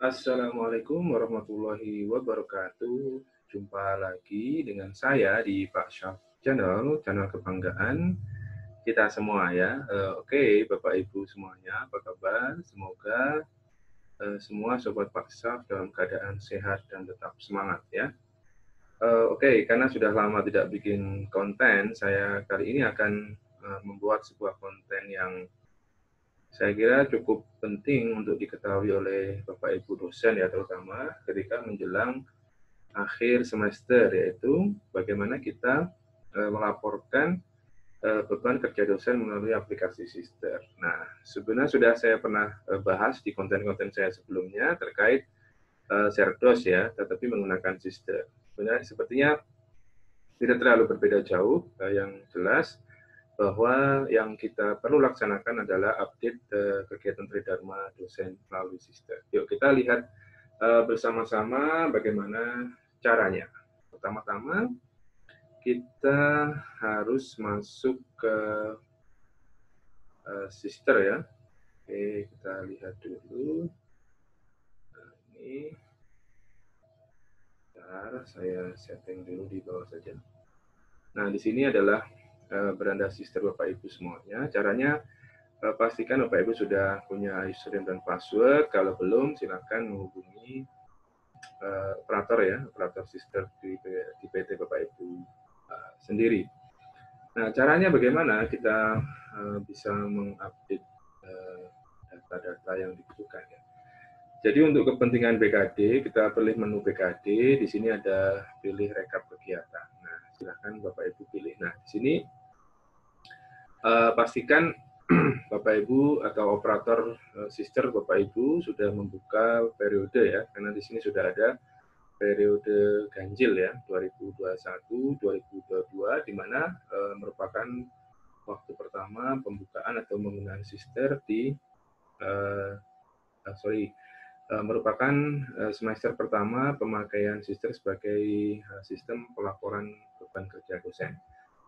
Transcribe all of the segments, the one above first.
Assalamualaikum warahmatullahi wabarakatuh. Jumpa lagi dengan saya di Pak Syaf channel kebanggaan kita semua ya. Oke, Bapak Ibu semuanya, apa kabar? Semoga semua sobat Pak Syaf dalam keadaan sehat dan tetap semangat ya. Oke, karena sudah lama tidak bikin konten, saya kali ini akan membuat sebuah konten yang saya kira cukup penting untuk diketahui oleh Bapak Ibu dosen ya, terutama ketika menjelang akhir semester, yaitu bagaimana kita melaporkan beban kerja dosen melalui aplikasi Sister. Nah, sebenarnya sudah saya pernah bahas di konten-konten saya sebelumnya terkait Serdos ya, tetapi menggunakan Sister. Sepertinya tidak terlalu berbeda jauh. Yang jelas bahwa yang kita perlu laksanakan adalah update kegiatan Tridharma dosen melalui Sister. Yuk kita lihat bersama-sama bagaimana caranya. Pertama-tama kita harus masuk ke Sister ya. Oke, kita lihat dulu. Nah, ini bentar, saya setting dulu di bawah saja. Nah, di sini adalah beranda Sister Bapak Ibu semuanya. Caranya pastikan Bapak Ibu sudah punya username dan password. Kalau belum, silakan menghubungi operator ya, operator Sister di PT Bapak Ibu sendiri. Nah, caranya bagaimana kita bisa mengupdate data-data yang dibutuhkan ya. Jadi untuk kepentingan BKD, kita pilih menu BKD. Di sini ada pilih rekap kegiatan. Nah, silakan Bapak Ibu pilih. Nah, di sini pastikan Bapak Ibu atau operator Sister Bapak Ibu sudah membuka periode ya, karena di sini sudah ada periode ganjil ya 2021-2022 di mana merupakan waktu pertama pembukaan atau penggunaan Sister di merupakan semester pertama pemakaian Sister sebagai sistem pelaporan beban kerja dosen.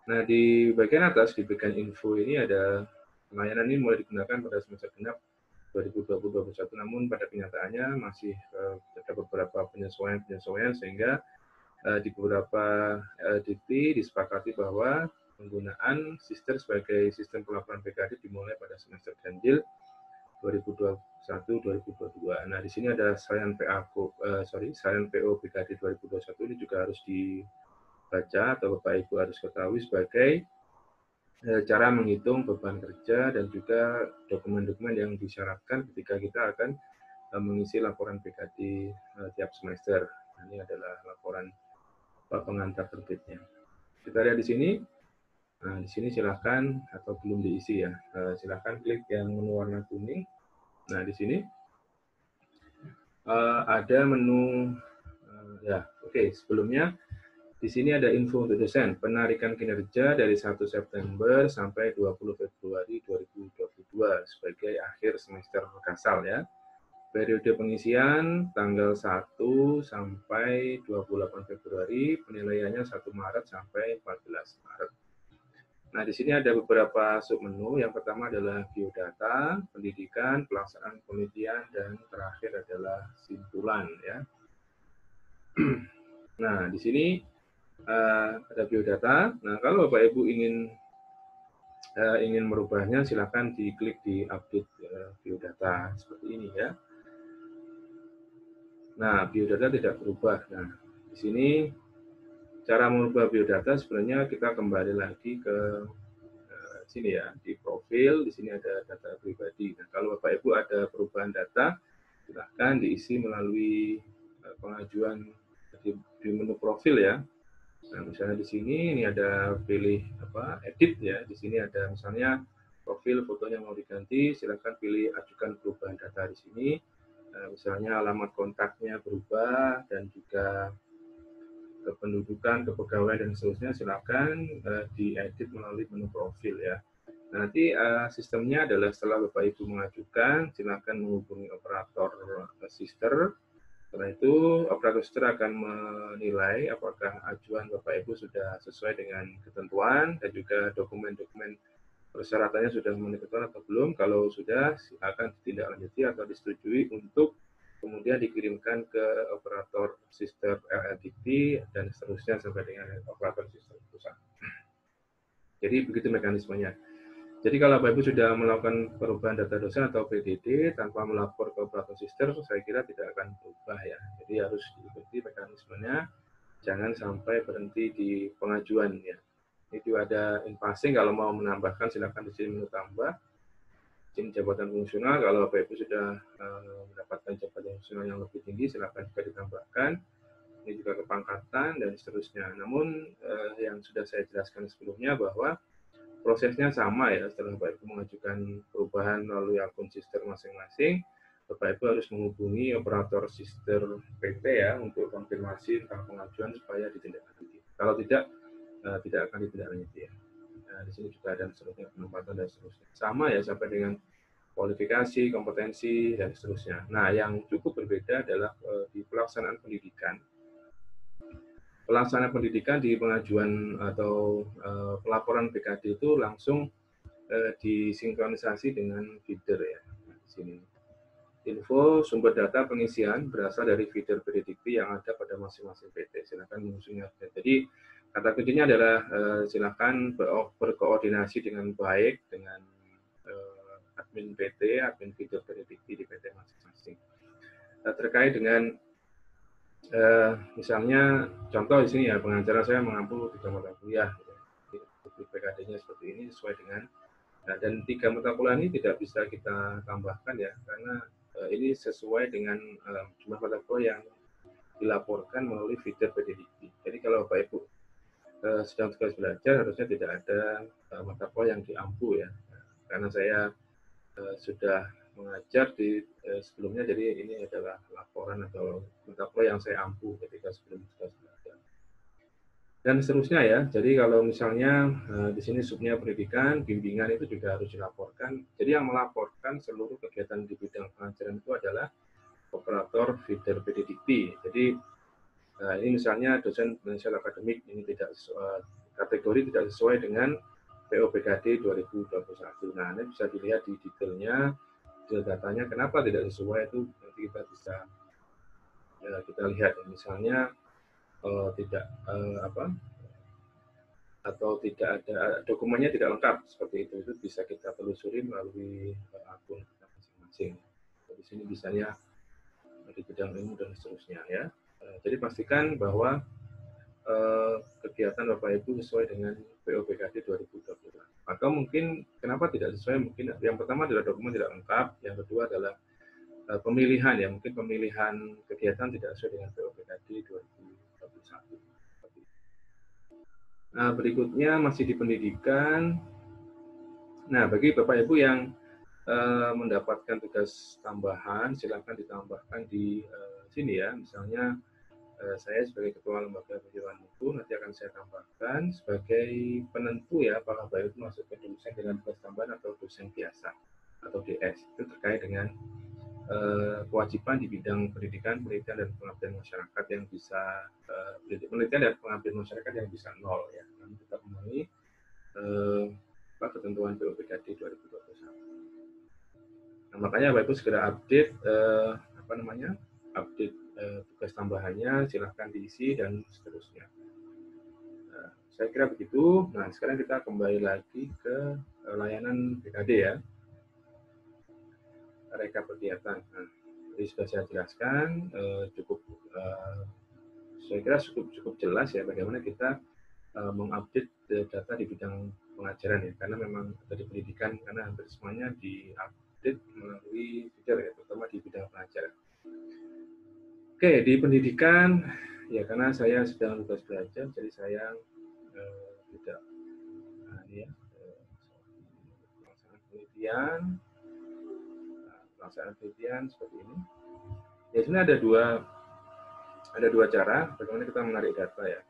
Nah, di bagian atas, di bagian info ini ada layanan ini mulai digunakan pada semester genap 2020-2021, namun pada kenyataannya masih ada beberapa penyesuaian sehingga di beberapa dikti disepakati bahwa penggunaan Sister sebagai sistem pelaporan BKD dimulai pada semester ganjil 2021-2022. Nah, di sini ada salian salian PO BKD 2021 ini juga harus dibaca atau Bapak Ibu harus ketahui sebagai cara menghitung beban kerja dan juga dokumen-dokumen yang disyaratkan ketika kita akan mengisi laporan BKD tiap semester. Nah, ini adalah laporan pengantar terbitnya. Kita lihat di sini. Nah, di sini silakan atau belum diisi ya. Silakan klik yang menu warna kuning. Nah, di sini ada menu ya. Oke, sebelumnya di sini ada info untuk dosen, penarikan kinerja dari 1 September sampai 20 Februari 2022 sebagai akhir semester kasal ya. Periode pengisian tanggal 1 sampai 28 Februari, penilaiannya 1 Maret sampai 14 Maret. Nah, di sini ada beberapa submenu. Yang pertama adalah biodata, pendidikan, pelaksanaan penelitian, dan terakhir adalah simpulan ya. Nah, di sini ada biodata. Nah, kalau Bapak Ibu ingin merubahnya, silakan diklik di update biodata seperti ini ya. Nah, biodata tidak berubah. Nah, di sini cara merubah biodata sebenarnya kita kembali lagi ke sini ya, di profil. Di sini ada data pribadi. Nah, kalau Bapak Ibu ada perubahan data, silahkan diisi melalui pengajuan di menu profil ya. Nah, misalnya di sini ini ada pilih edit ya. Di sini ada misalnya profil fotonya mau diganti, silakan pilih ajukan perubahan data di sini. Misalnya alamat kontaknya berubah dan juga kependudukan, kepegawaian dan seterusnya, silakan diedit melalui menu profil ya. Nanti sistemnya adalah setelah Bapak Ibu mengajukan, silakan menghubungi operator Sister. Setelah itu, operator Sister akan menilai apakah ajuan Bapak Ibu sudah sesuai dengan ketentuan dan juga dokumen-dokumen persyaratannya sudah memenuhi ketentuan atau belum. Kalau sudah, akan ditindaklanjuti atau disetujui untuk kemudian dikirimkan ke operator sistem LLDT, dan seterusnya sampai dengan operator sistem pusat. Jadi begitu mekanismenya. Jadi kalau Bapak Ibu sudah melakukan perubahan data dosen atau PDD tanpa melapor ke operator sistem, saya kira tidak akan berubah ya. Jadi harus diikuti mekanismenya, jangan sampai berhenti di pengajuan ya. Ini juga ada in-passing, kalau mau menambahkan silakan di sini menu tambah. Izin jabatan fungsional, kalau Bapak Ibu sudah mendapatkan jabatan fungsional yang lebih tinggi, silakan juga ditambahkan. Ini juga kepangkatan dan seterusnya. Namun yang sudah saya jelaskan sebelumnya bahwa prosesnya sama ya, setelah Bapak Ibu mengajukan perubahan melalui akun sistem masing-masing, Bapak Ibu harus menghubungi operator sistem PT ya untuk konfirmasi tentang pengajuan supaya ditindaklanjuti. Kalau tidak akan ditindaklanjuti ya. Nah, di sini juga ada seterusnya penempatan dan seterusnya. Sama ya sampai dengan kualifikasi, kompetensi dan seterusnya. Nah, yang cukup berbeda adalah di pelaksanaan pendidikan. Pelaksanaan pendidikan di pengajuan atau pelaporan BKD itu langsung disinkronisasi dengan feeder ya. Nah, di sini info sumber data pengisian berasal dari feeder predikti yang ada pada masing-masing PT. Silakan mengusungnya. Jadi kata kuncinya adalah silakan berkoordinasi dengan baik dengan admin PT, admin feeder predikti di PT masing-masing. Terkait dengan misalnya contoh di sini ya, pengacara saya mengampu 3 mata kuliah, PKD-nya seperti ini sesuai dengan dan 3 mata kuliah ini tidak bisa kita tambahkan ya, karena ini sesuai dengan jumlah mata kuliah yang dilaporkan melalui feeder PDDT. Jadi kalau Bapak Ibu sedang tugas belajar, harusnya tidak ada mata kuliah yang diampu ya, karena saya sudah mengajar di sebelumnya, jadi ini adalah laporan atau mata kuliah yang saya ampu ketika sebelum tugas belajar. Dan seterusnya ya, jadi kalau misalnya di sini subnya pendidikan, bimbingan itu juga harus dilaporkan. Jadi yang melaporkan seluruh kegiatan di bidang pengajaran itu adalah operator feeder PDDT. Jadi ini misalnya dosen penelitian akademik ini tidak kategori tidak sesuai dengan POBKD 2021. Nah, ini bisa dilihat di detailnya, detail datanya kenapa tidak sesuai itu nanti kita bisa kita lihat ya, misalnya tidak atau tidak ada dokumennya tidak lengkap seperti itu bisa kita telusuri melalui akun kita masing-masing. Di sini misalnya di bidang ilmu dan seterusnya ya. Jadi pastikan bahwa kegiatan Bapak Ibu sesuai dengan POBKD 2020. Atau mungkin kenapa tidak sesuai, mungkin yang pertama adalah dokumen tidak lengkap, yang kedua adalah pemilihan ya, mungkin pemilihan kegiatan tidak sesuai dengan POBKD 2021. Nah, berikutnya masih di pendidikan. Nah, bagi Bapak Ibu yang mendapatkan tugas tambahan, silakan ditambahkan di sini ya. Misalnya saya sebagai Ketua Lembaga Pendidikan Mutu nanti akan saya tambahkan sebagai penentu ya, apakah Bapak Ibu masuk ke dosen dengan tugas tambahan atau dosen biasa atau DS. Itu terkait dengan kewajiban di bidang pendidikan, penelitian dan pengabdian masyarakat yang bisa penelitian dan pengabdian masyarakat yang bisa 0 ya. Kami tetap memenuhi ketentuan POBKD 2021. Nah, makanya Bapak Ibu segera update update tugas tambahannya, silahkan diisi dan seterusnya. Nah, saya kira begitu. Nah, sekarang kita kembali lagi ke layanan BKD ya, rekap kegiatan. Nah, jadi sudah saya jelaskan, saya kira cukup jelas ya bagaimana kita mengupdate data di bidang pengajaran ya, karena memang dari pendidikan, karena hampir semuanya diupdate melalui feeder ya, terutama di bidang pengajaran. Oke, di pendidikan ya, karena saya sedang tugas belajar, jadi saya tidak pelaksanaan penelitian seperti ini. Ya, sebenarnya ada dua cara bagaimana kita menarik data ya.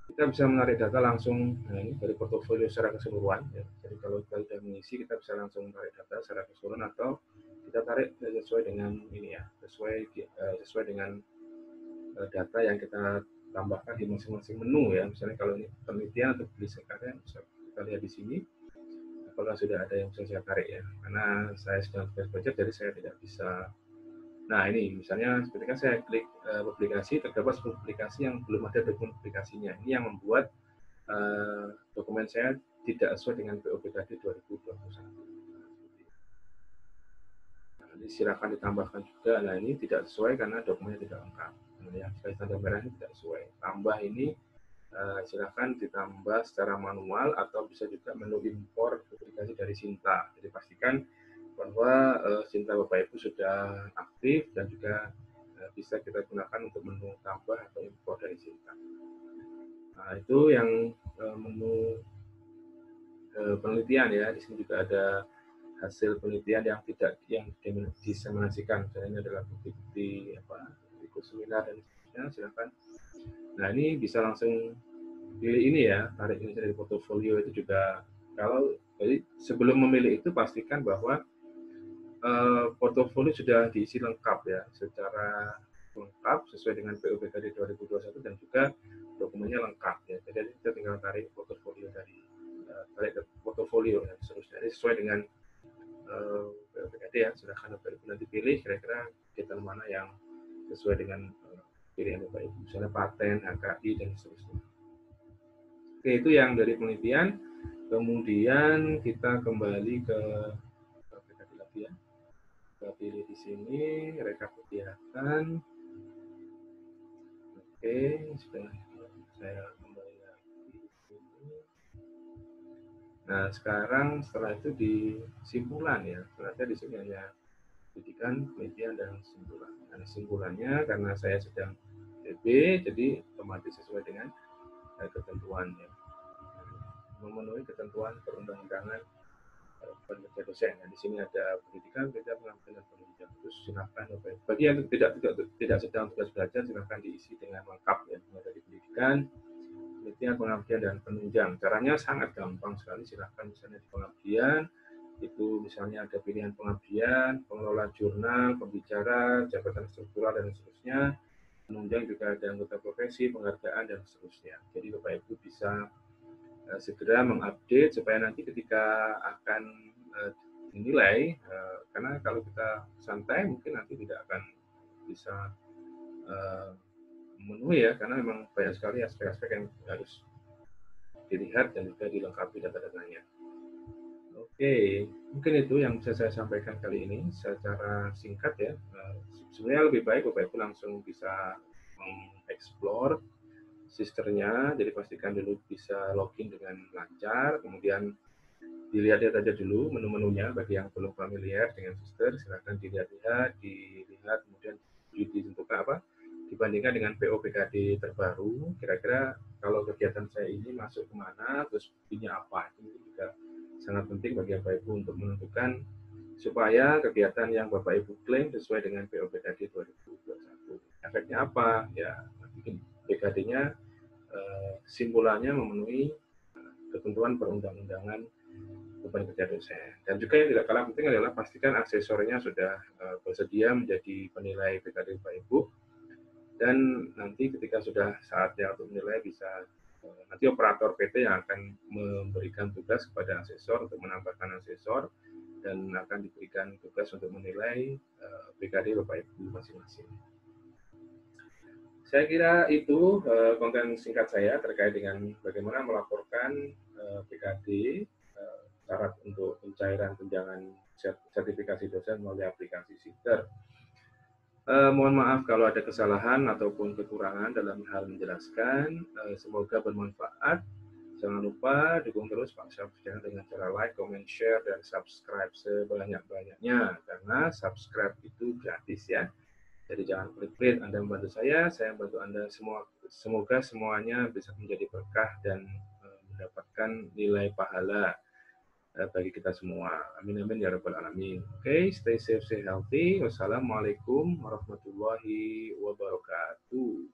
Kita bisa menarik data langsung dari portofolio secara keseluruhan ya. Jadi kalau kita sudah mengisi, kita bisa langsung menarik data secara keseluruhan, atau kita tarik sesuai dengan ini ya, sesuai dengan data yang kita tambahkan di masing-masing menu ya. Misalnya kalau ini penelitian atau beli karya, bisa kita lihat di sini apakah sudah ada yang bisa saya tarik ya. Karena saya sedang belajar, jadi saya tidak bisa Nah, ini misalnya ketika saya klik publikasi, terdapat publikasi yang belum ada dokumen publikasinya. Ini yang membuat dokumen saya tidak sesuai dengan POPKD 2021. Nah, silakan ditambahkan juga. Nah, ini tidak sesuai karena dokumennya tidak lengkap. Nah, yang tanda merahnya tidak sesuai. Tambah ini silakan ditambah secara manual atau bisa juga menu impor publikasi dari Sinta. Jadi pastikan bahwa Sinta Bapak Ibu sudah aktif dan juga bisa kita gunakan untuk menu tambah atau impor dari Sinta. Nah, itu yang menu penelitian ya. Di sini juga ada hasil penelitian yang tidak diseminasikan. Dan ini adalah bukti-bukti ikut seminar dan sebagainya. Silakan. Nah, ini bisa langsung pilih ini ya, tarik ini dari portofolio itu juga. Jadi sebelum memilih itu pastikan bahwa portofolio sudah diisi lengkap ya, secara lengkap sesuai dengan POPKD 2021 dan juga dokumennya lengkap ya. Jadi kita tinggal tarik portofolio tarik portofolio dan seterusnya. Jadi sesuai dengan POPKD ya, silahkan Bapak Ibu nanti pilih kira-kira kegiatan mana yang sesuai dengan pilihan Bapak Ibu, misalnya paten, HKI dan seterusnya. Oke, itu yang dari penelitian. Kemudian kita kembali ke POPKD lagi ya. Kita pilih di sini rekap kegiatan. Oke, sudah saya kembali lagi di sini. Nah, sekarang setelah itu di simpulan ya. Ternyata di sini hanya pendidikan, penelitian, dan simpulan. Nah, simpulannya karena saya sedang PB, jadi otomatis sesuai dengan ketentuan ya. Memenuhi ketentuan perundang-undangan pekerja dosen. Nah, di sini ada pendidikan, penelitian, pengabdian, dan penunjang. Terus silakan bagi yang tidak sedang tugas belajar, silakan diisi dengan lengkap ya, mulai dari pendidikan, penelitian, pengabdian, dan penunjang. Caranya sangat gampang sekali. Silakan misalnya di pengabdian itu misalnya ada pilihan pengabdian, pengelola jurnal, pembicara, jabatan struktural, dan seterusnya. Penunjang juga ada anggota profesi, penghargaan, dan seterusnya. Jadi Bapak Ibu bisa segera mengupdate supaya nanti ketika akan dinilai, karena kalau kita santai mungkin nanti tidak akan bisa memenuhi ya, karena memang banyak sekali aspek-aspek yang harus dilihat dan juga dilengkapi data-datanya. Oke, mungkin itu yang bisa saya sampaikan kali ini secara singkat ya. Sebenarnya lebih baik Bapak Ibu langsung bisa mengeksplor sisternya, jadi pastikan dulu bisa login dengan lancar, kemudian dilihat-lihat aja dulu menu-menunya. Bagi yang belum familiar dengan sister, silahkan dilihat-lihat, kemudian ditentukan dibandingkan dengan POPKD terbaru, kira-kira kalau kegiatan saya ini masuk kemana, terus buktinya apa, itu juga sangat penting bagi Bapak Ibu untuk menentukan supaya kegiatan yang Bapak Ibu klaim sesuai dengan POPKD 2021. Efeknya apa? Ya, bikin PKD-nya simpulannya memenuhi ketentuan perundang-undangan beban kerja dosen. Dan juga yang tidak kalah penting adalah pastikan aksesornya sudah bersedia menjadi penilai PKD Bapak Ibu. Dan nanti ketika sudah saatnya untuk menilai bisa nanti operator PT yang akan memberikan tugas kepada asesor untuk menambahkan asesor dan akan diberikan tugas untuk menilai PKD Bapak Ibu masing-masing. Saya kira itu konten singkat saya terkait dengan bagaimana melaporkan PKD, syarat untuk pencairan tunjangan sertifikasi dosen melalui aplikasi Sister. Mohon maaf kalau ada kesalahan ataupun kekurangan dalam hal menjelaskan. Semoga bermanfaat. Jangan lupa dukung terus Pak Syafjan dengan cara like, comment, share, dan subscribe sebanyak-banyaknya. Karena subscribe itu gratis ya. Jadi jangan pelit-pelit, Anda membantu saya membantu Anda semua. Semoga semuanya bisa menjadi berkah dan mendapatkan nilai pahala bagi kita semua. Amin amin ya rabbal alamin. Oke, stay safe, stay healthy. Wassalamualaikum warahmatullahi wabarakatuh.